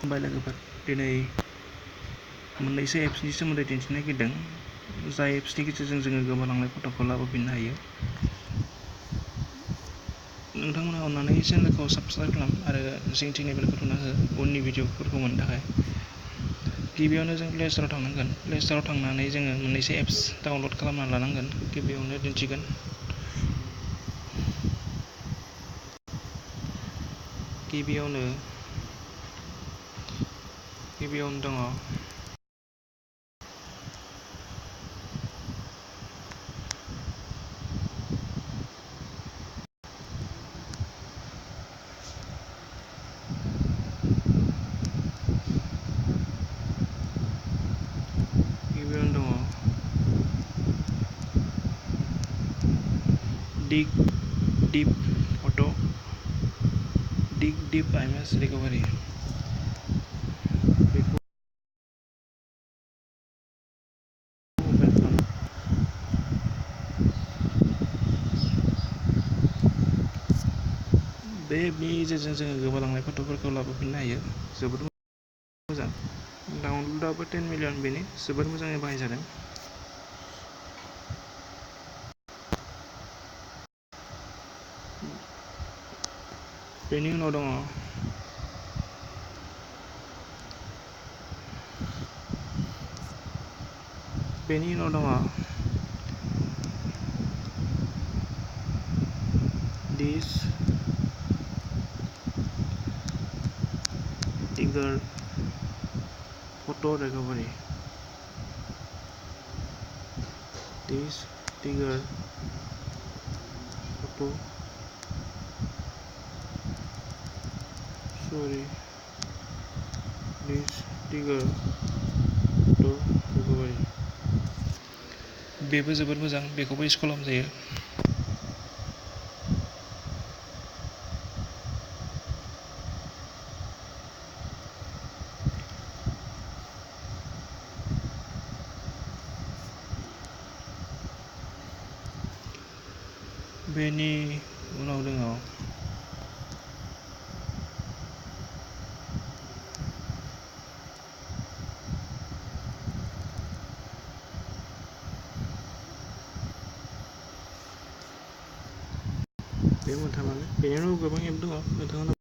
खुलुमबाय लोगोफोर, दिनै मोननैसो एप्सनि सोमोन्दै दिन्थिनो नागिरदों, जाय एप्सनि गेजेरजों जोङो गोमालांनाय फट'खौ लाबोफिननो हायो। नोंथांमोना अननानै चेनेलखौ साबस्क्राइब खालाम आरो जिंथिनि बेलखौ थुना हो उननि भिडिअफोरखौ मोननो थाखाय। गिबियावनो जों प्ले स्ट'राव थांनांगोन। प्ले स्ट'राव थांनानै जोङो मोननैसो एप्स डाउनल'ड खालामना लानांगोन। गिबियावनो दिन्थिगोन। गिबियावनो दङ dig deep photo, dig deep image recovery। बेखौ ओपन खालाम। बे एपनि गेजेरजों जोङो गोमालांनाय फट'फोरखौ लाबोफिननो हायो। जोबोद मोजां। डाउनल'डआबो 10 मिलियन बेनि जोबोद मोजाङै बाहायजादों। बेनि उनाव दङ दिस टिगार फट' रिकभारि। दिस टिगार फट' दिस टिगार फट' रिकभारि। बेबो जोबोद मोजां, बेखौबो इउज खालामजायो। बेनि उनाव दङ बे मोनथामानो। बेनि उनाव गोबां एप दङ, नोंथाङा